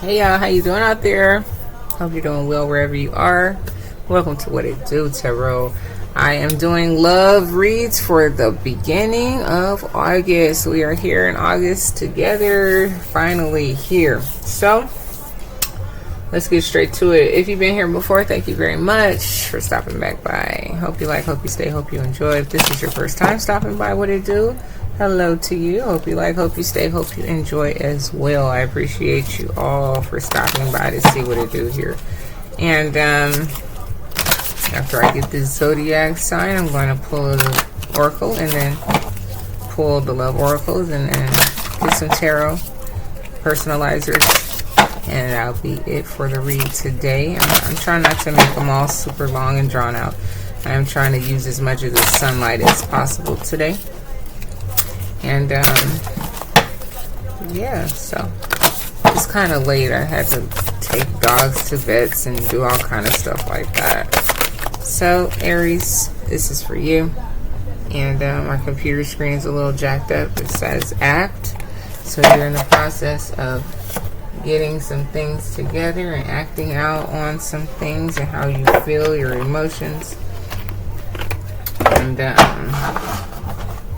Hey y'all, how you doing out there? Hope you're doing well wherever you are. Welcome to What It Do Tarot. I am doing love reads for the beginning of August. We are here in August together, finally here. So let's get straight to it. If you've been here before, thank you very much for stopping back by. Hope you like, hope you stay, hope you enjoy. If this is your first time stopping by What It Do, hello to you. Hope you like, hope you stay, hope you enjoy as well. I appreciate you all for stopping by to see what it do here. And after I get this zodiac sign, I'm going to pull the oracle and then pull the love oracles and then get some tarot personalizers. And that'll be it for the read today. I'm trying not to make them all super long and drawn out. I'm trying to use as much of the sunlight as possible today. And yeah, so it's kind of late. I had to take dogs to vets and do all kind of stuff like that. So Aries, this is for you. And my computer screen is a little jacked up. It says act. So you're in the process of getting some things together and acting out on some things and how you feel, your emotions. And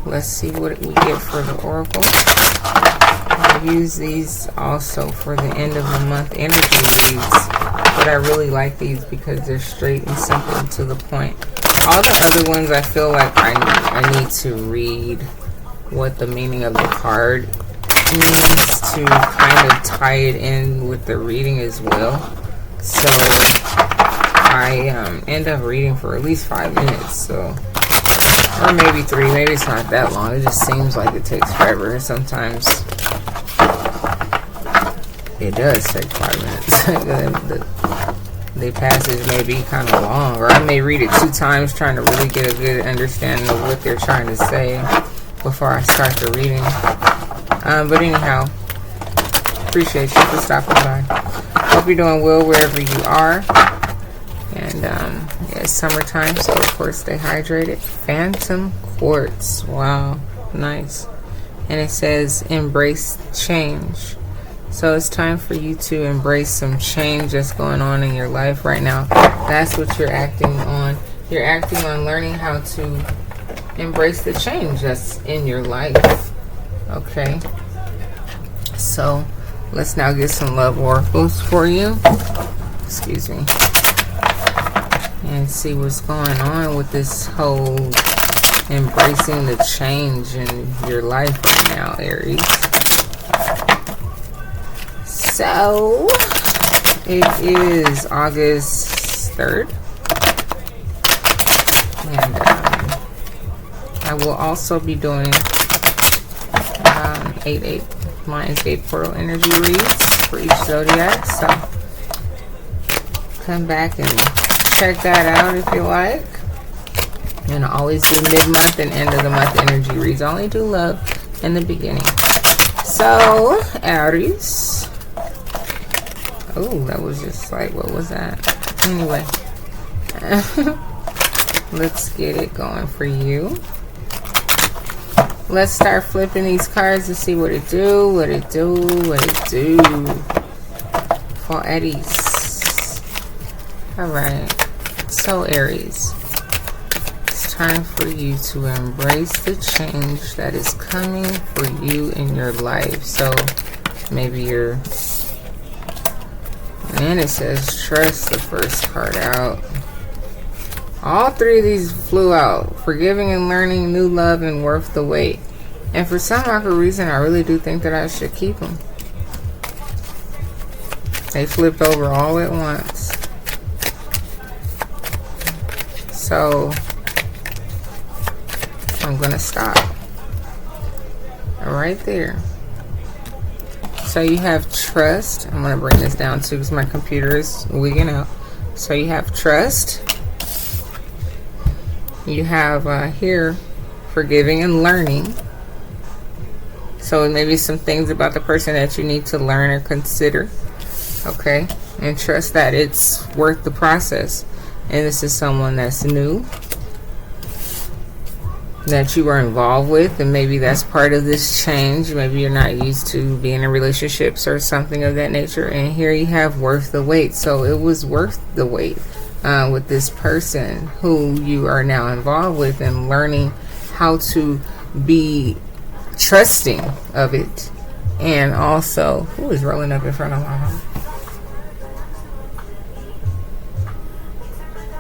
let's see what we get for the oracle. I use these also for the end of the month energy reads, but I really like these because they're straight and simple and to the point. All the other ones I feel like I need to read what the meaning of the card means to kind of tie it in with the reading as well. So I end up reading for at least 5 minutes, so, or maybe 3. Maybe it's not that long. It just seems like it takes forever. Sometimes it does take 5 minutes. The passage may be kind of long, or I may read it 2 times trying to really get a good understanding of what they're trying to say before I start the reading. But anyhow, appreciate you for stopping by. Hope you're doing well wherever you are. And yeah, it's summertime, so of course stay hydrated. Phantom quartz. Wow, nice. And it says embrace change. So it's time for you to embrace some change that's going on in your life right now. That's what you're acting on. You're acting on learning how to embrace the change that's in your life. Okay. So let's now get some love oracles for you. Excuse me. And see what's going on with this whole embracing the change in your life right now, Aries. So it is August 3rd. And I will also be doing 8 Lionsgate portal energy reads for each zodiac. So come back and check that out if you like. And I always do mid-month and end of the month energy reads. I only do love in the beginning. So Aries. Oh, that was just like, what was that? Anyway, let's get it going for you. Let's start flipping these cards to see what it do, what it do, what it do for Aries. Alright, so Aries, it's time for you to embrace the change that is coming for you in your life. So maybe you're, and it says trust, the first card out. All 3 of these flew out. Forgiving and learning, new love, and worth the wait. And for some odd reason, I really do think that I should keep them. They flipped over all at once. So I'm going to stop. Right there. So you have trust. I'm going to bring this down too because my computer is wigging out. So you have trust. You have here forgiving and learning. So maybe some things about the person that you need to learn or consider. Okay. And trust that it's worth the process. And this is someone that's new. that you were involved with, and maybe that's part of this change. Maybe you're not used to being in relationships or something of that nature, and here you have worth the wait. So it was worth the wait with this person who you are now involved with, and learning how to be trusting of it. And also, who is rolling up in front of my home?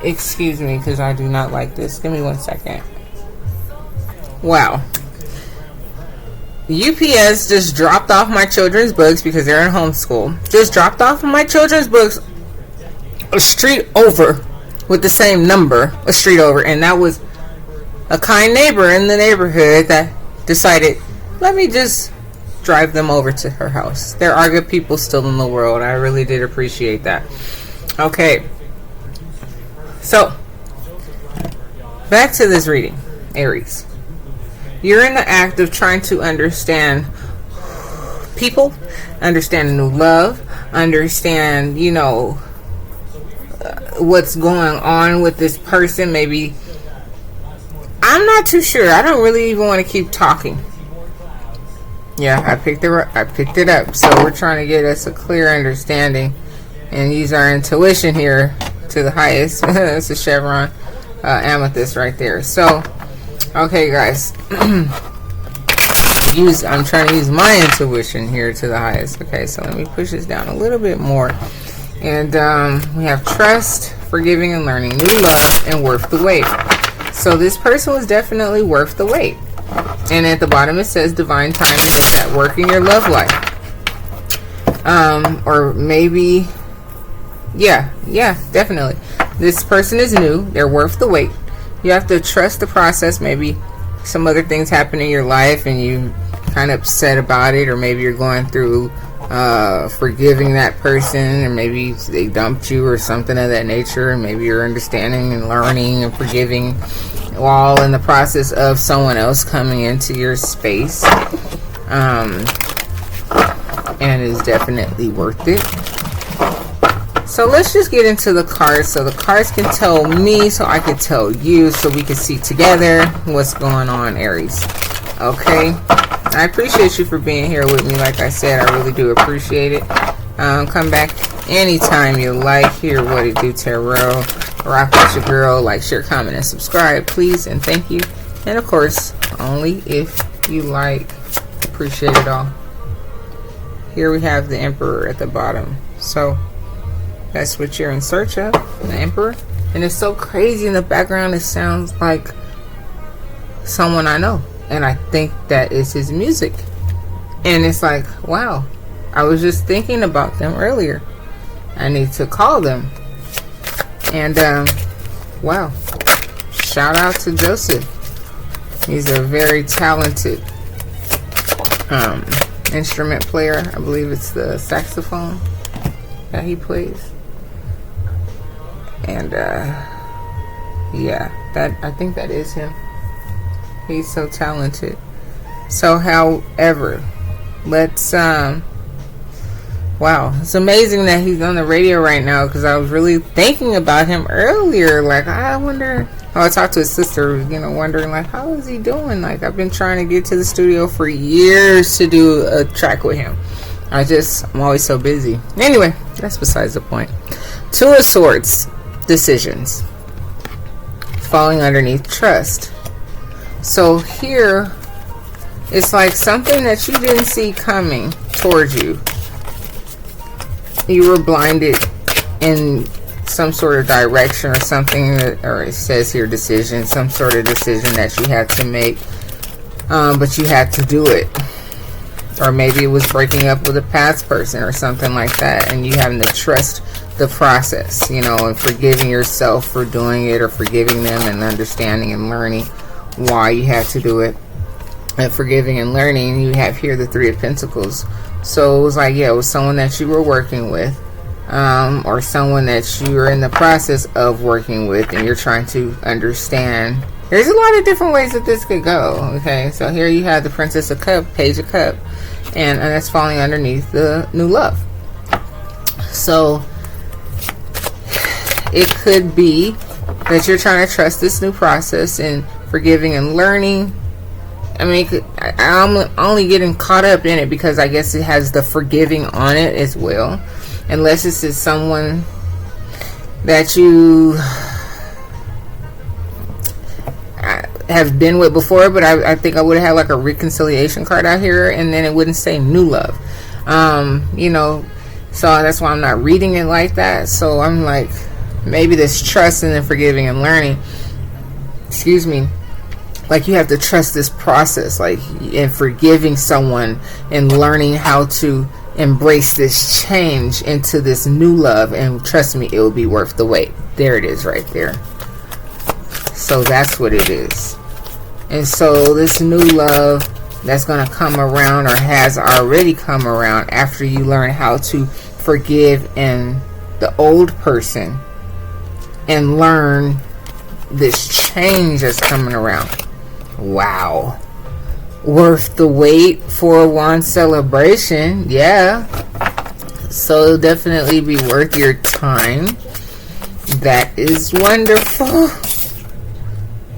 Excuse me, because I do not like this. Give me 1 second. Wow. UPS just dropped off my children's books because they're in homeschool. Just dropped off my children's books a street over with the same number, a street over. And that was a kind neighbor in the neighborhood that decided, let me just drive them over to her house. There are good people still in the world. I really did appreciate that. Okay. So, back to this reading, Aries. You're in the act of trying to understand people, understand new love, understand, what's going on with this person. Maybe, I'm not too sure. I don't really even want to keep talking. Yeah, I picked it up. So we're trying to get us a clear understanding and use our intuition here to the highest. It's a chevron amethyst right there. So, okay, guys. I'm trying to use my intuition here to the highest. Okay, so let me push this down a little bit more. And we have trust, forgiving and learning, new love, and worth the wait. So this person was definitely worth the wait. And at the bottom it says divine timing is at work in your love life. Or maybe, yeah, definitely. This person is new. They're worth the wait. You have to trust the process. Maybe some other things happen in your life and you kind of upset about it, or maybe you're going through forgiving that person, or maybe they dumped you or something of that nature, and maybe you're understanding and learning and forgiving while in the process of someone else coming into your space, and is definitely worth it. So let's just get into the cards so the cards can tell me, so I can tell you, so we can see together what's going on, Aries. Okay, I appreciate you for being here with me. Like I said, I really do appreciate it. Come back anytime you like. Hear What It Do Tarot. Rock with your girl. Like, share, comment, and subscribe, please, and thank you. And of course, only if you like. Appreciate it all. Here we have the Emperor at the bottom. So that's what you're in search of, the Emperor. And it's so crazy in the background. It sounds like someone I know, and I think that is his music. And it's like, wow, I was just thinking about them earlier. I need to call them. And wow, shout out to Joseph. He's a very talented instrument player. I believe it's the saxophone that he plays. And yeah, I think that is him. He's so talented. So however, let's wow, it's amazing that he's on the radio right now, because I was really thinking about him earlier. Like, I wonder, I talked to his sister, wondering, like, how is he doing? Like, I've been trying to get to the studio for years to do a track with him. I'm always so busy. Anyway, that's besides the point. Two of Swords, decisions. Falling underneath trust. So here, it's like something that you didn't see coming towards you. You were blinded in some sort of direction or something, or it says here decision, some sort of decision that you had to make, but you had to do it. Or maybe it was breaking up with a past person or something like that, and you having to trust the process, and forgiving yourself for doing it, or forgiving them and understanding and learning why you had to do it. And forgiving and learning, you have here the Three of Pentacles. So it was like, yeah, it was someone that you were working with, or someone that you are in the process of working with, and you're trying to understand. There's a lot of different ways that this could go. Okay, so here you have the Princess of Cups, Page of Cups, and that's falling underneath the new love. So it could be that you're trying to trust this new process and forgiving and learning. I mean, I'm only getting caught up in it because I guess it has the forgiving on it as well. Unless this is someone that you have been with before, but I think I would have had like a reconciliation card out here, and then it wouldn't say new love. You know, so that's why I'm not reading it like that. So I'm like, maybe this trust and then forgiving and learning, excuse me, like you have to trust this process, like in forgiving someone and learning how to embrace this change into this new love, and trust me, it will be worth the wait. There it is right there. So that's what it is. And so this new love that's going to come around, or has already come around, after you learn how to forgive in the old person and learn this change that's coming around. Wow. Worth the wait for one celebration. Yeah. So it'll definitely be worth your time. That is wonderful.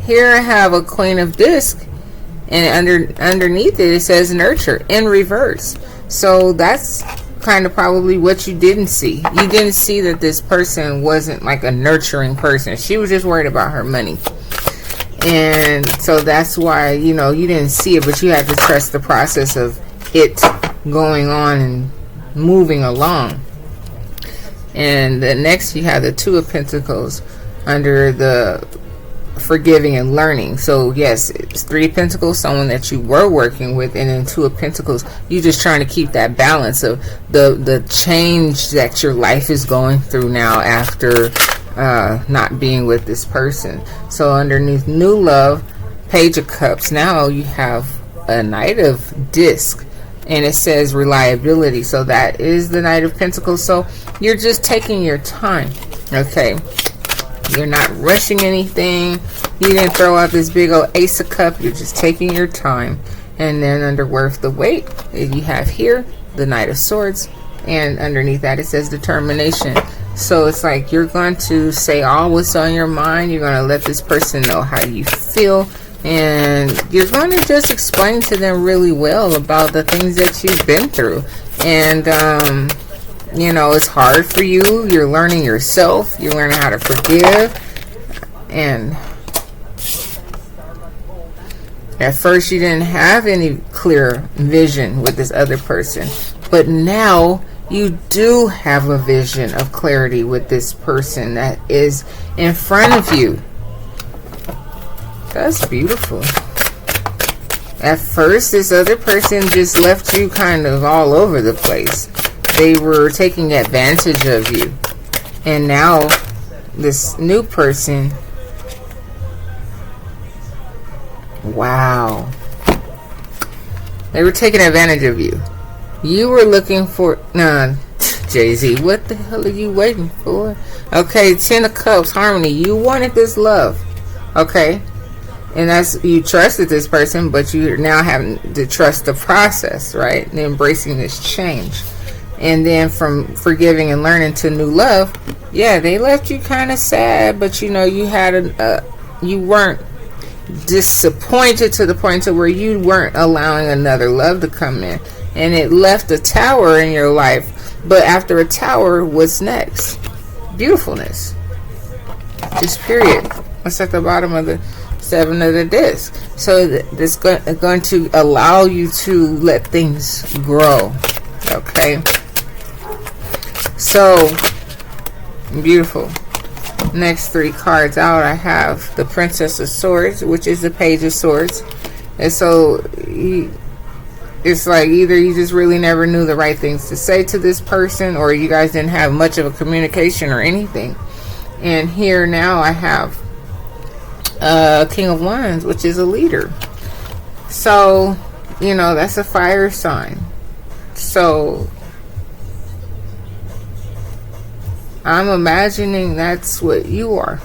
Here I have a Queen of Discs, and underneath it says nurture in reverse. So that's kind of probably what you didn't see. You didn't see that this person wasn't like a nurturing person. She was just worried about her money. And so that's why, you know, you didn't see it, but you had to trust the process of it going on and moving along. And the next you have the Two of Pentacles under the forgiving and learning. So yes, it's Three of Pentacles, someone that you were working with, and then Two of Pentacles, you're just trying to keep that balance of the change that your life is going through now after not being with this person. So underneath new love, Page of Cups, now you have a Knight of Discs, and it says reliability. So that is the Knight of Pentacles. So you're just taking your time. Okay, you're not rushing anything. You didn't throw out this big old Ace of Cups. You're just taking your time. And then under worth the wait, you have here the Knight of Swords, and underneath that it says determination. So it's like you're going to say all what's on your mind. You're going to let this person know how you feel, and you're going to just explain to them really well about the things that you've been through. And you know, it's hard for you. You're learning yourself. You're learning how to forgive. And at first you didn't have any clear vision with this other person, but now you do have a vision of clarity with this person that is in front of you. That's beautiful. At first, this other person just left you kind of all over the place. They were taking advantage of you. And now, this new person, wow. They were taking advantage of you. You were looking for, Jay-Z, what the hell are you waiting for? Okay, Ten of Cups, harmony. You wanted this love. Okay. And that's, you trusted this person, but you're now having to trust the process, right? And embracing this change. And then from forgiving and learning to new love, yeah, they left you kind of sad, but you know, you had you weren't disappointed to the point to where you weren't allowing another love to come in. And it left a tower in your life. But after a tower, what's next? Beautifulness. Just period. What's at the bottom of the Seven of the Discs? So it's going to allow you to let things grow. Okay. So, beautiful. Next three cards out, I have the Princess of Swords, which is the Page of Swords. And so, it's like either you just really never knew the right things to say to this person, or you guys didn't have much of a communication or anything. And here now I have King of Wands, which is a leader. So, you know, that's a fire sign. So, I'm imagining that's what you are.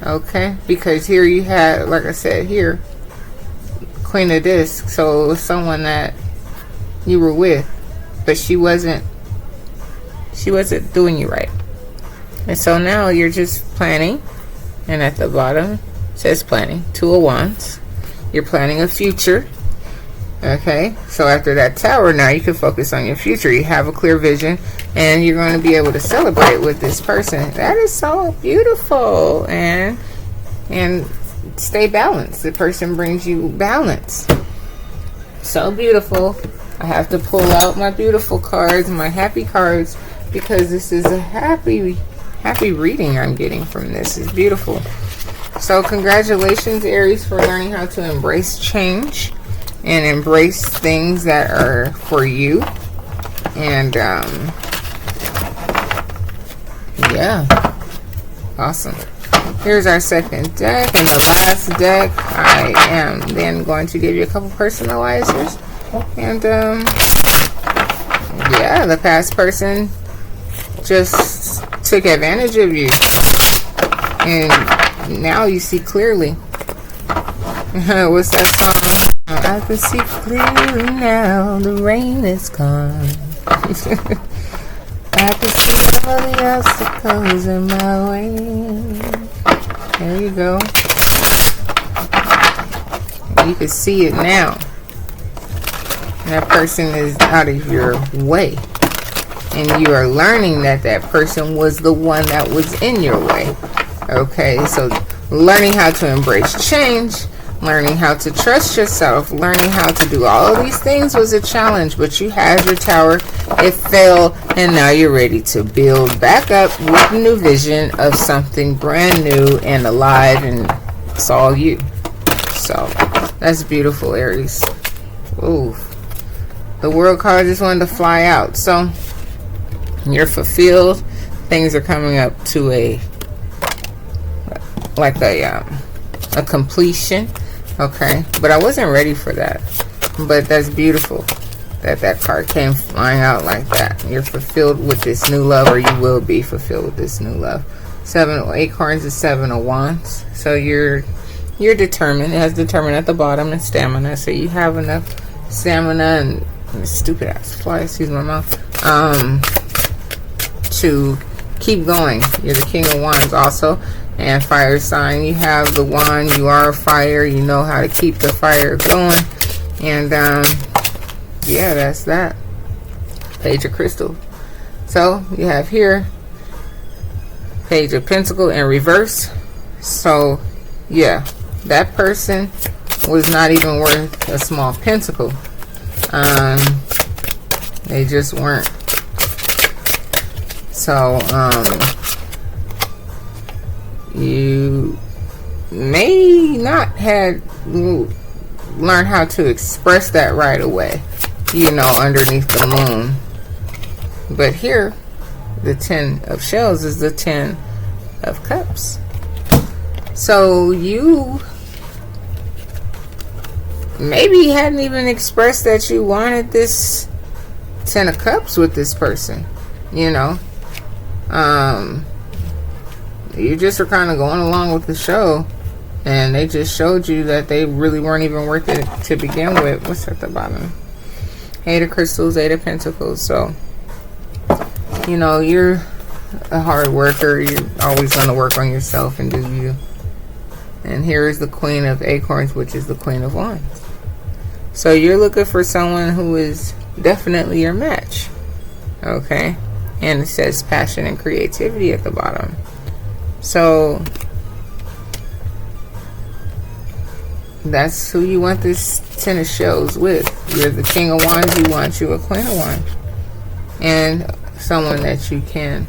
Okay? Because here you had, like I said, here, Queen of Discs. So it was someone that you were with, but she wasn't doing you right. And so now you're just planning. And at the bottom says planning. Two of Wands. You're planning a future. Okay, so after that Tower, now you can focus on your future. You have a clear vision, and you're going to be able to celebrate with this person. That is so beautiful. And stay balanced. The person brings you balance. So beautiful. I have to pull out my beautiful cards, my happy cards, because this is a happy reading I'm getting from this. It's beautiful. So congratulations, Aries, for learning how to embrace change and embrace things that are for you. And yeah, awesome. Here's our second deck, and the last deck I am then going to give you a couple personalizers. And yeah, the past person just took advantage of you, and now you see clearly. What's that song? I can see clearly now, the rain is gone. I can see all the obstacles in my way. There you go. You can see it now. That person is out of your way. And you are learning that that person was the one that was in your way. Okay, so learning how to embrace change, learning how to trust yourself, learning how to do all of these things was a challenge, but you had your Tower, it failed, and now you're ready to build back up with a new vision of something brand new and alive, and it's all you. So that's beautiful, Aries. Ooh, the World card just wanted to fly out. So you're fulfilled. Things are coming up to a completion. Okay, but I wasn't ready for that. But that's beautiful that that card came flying out like that. You're fulfilled with this new love, or you will be fulfilled with this new love. 7 of Acorns is 7 of Wands. So you're determined. It has determined at the bottom, and stamina. So you have enough stamina and stupid ass fly, excuse my mouth, to keep going. You're the King of Wands also. And fire sign, you have the wand, you are a fire, you know how to keep the fire going. And yeah, that's that. Page of Crystal. So you have here Page of Pentacle in reverse. So yeah, that person was not even worth a small pentacle. They just weren't. So you may not have learned how to express that right away, you know, underneath the moon. But here, the 10 of shells is the 10 of cups. So you maybe hadn't even expressed that you wanted this 10 of cups with this person, you know. You just are kind of going along with the show, and they just showed you that they really weren't even worth it to begin with. What's at the bottom? 8 of Crystals, 8 of Pentacles. So, you know, you're a hard worker. You're always going to work on yourself and do you. And here is the Queen of Acorns, which is the Queen of Wands. So you're looking for someone who is definitely your match. Okay? And it says passion and creativity at the bottom. So that's who you want this 10 of shells with. You're the King of Wands, you want you a Queen of Wands. And someone that you can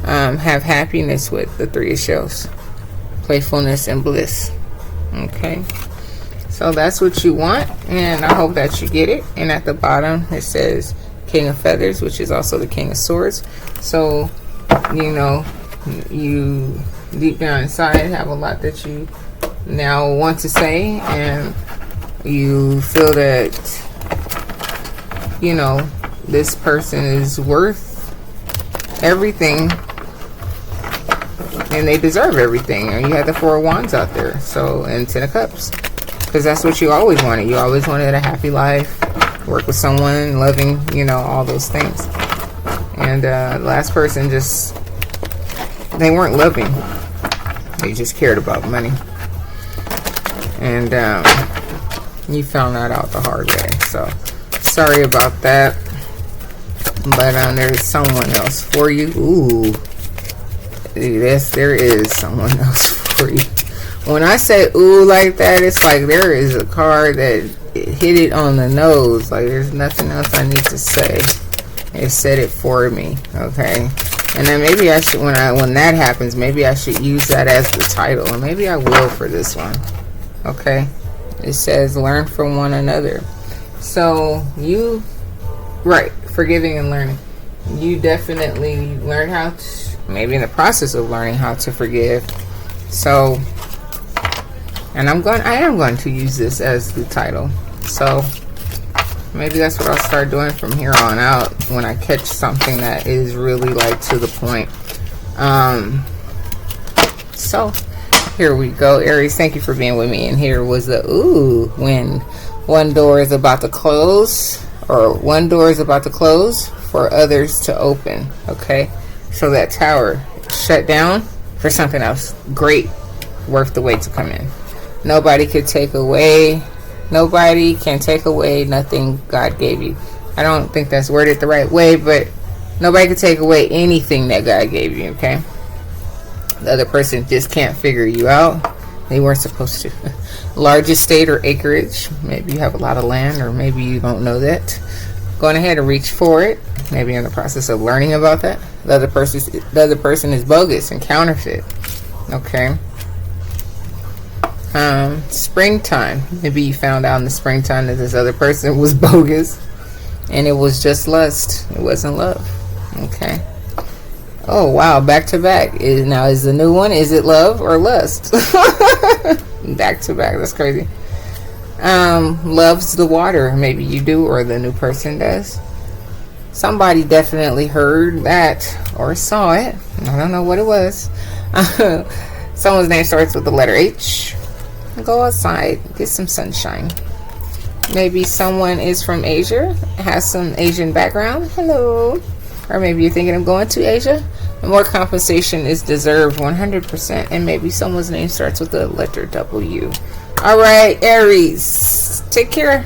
have happiness with, the 3 of shells. Playfulness and bliss. Okay. So that's what you want, and I hope that you get it. And at the bottom it says King of Feathers, which is also the King of Swords. So, you know, you deep down inside have a lot that you now want to say, and you feel that, you know, this person is worth everything and they deserve everything. And you have the 4 of Wands out there, so, and 10 of Cups, because that's what you always wanted. You always wanted a happy life, work with someone, loving, you know, all those things. And the last person just, they weren't loving. They just cared about money. and you found that out the hard way. So sorry about that, but there's someone else for you. Ooh, yes, there is someone else for you. When I say ooh like that, it's like there is a card that hit it on the nose. Like there's nothing else I need to say. It said it for me. Okay. And then maybe I should, when that happens, maybe I should use that as the title, and maybe I will for this one. Okay. It says learn from one another. So you, right, forgiving and learning. You definitely learn how to, maybe in the process of learning how to forgive. So, and I am going to use this as the title. So maybe that's what I'll start doing from here on out when I catch something that is really like to the point. So here we go, Aries. Thank you for being with me. And here was the ooh, when one door is about to close, or one door is about to close for others to open. Okay, so that tower shut down for something else great, worth the wait to come in. Nobody can take away nothing God gave you. I don't think that's worded the right way, but nobody can take away anything that God gave you, okay? The other person just can't figure you out. They weren't supposed to. Large estate or acreage. Maybe you have a lot of land, or maybe you don't know that. Going ahead and reach for it. Maybe in the process of learning about that. The other person is bogus and counterfeit. Okay. Springtime. Maybe you found out in the springtime that this other person was bogus, and it was just lust. It wasn't love. Okay. Oh wow, back to back. Now is the new one, is it love or lust? Back to back. That's crazy. Loves the water. Maybe you do, or the new person does. Somebody definitely heard that or saw it. I don't know what it was. Someone's name starts with the letter H. Go outside, get some sunshine. Maybe someone is from Asia, has some Asian background. Hello. Or maybe you're thinking of going to Asia. More compensation is deserved, 100%. And maybe someone's name starts with the letter W. All right, Aries. Take care.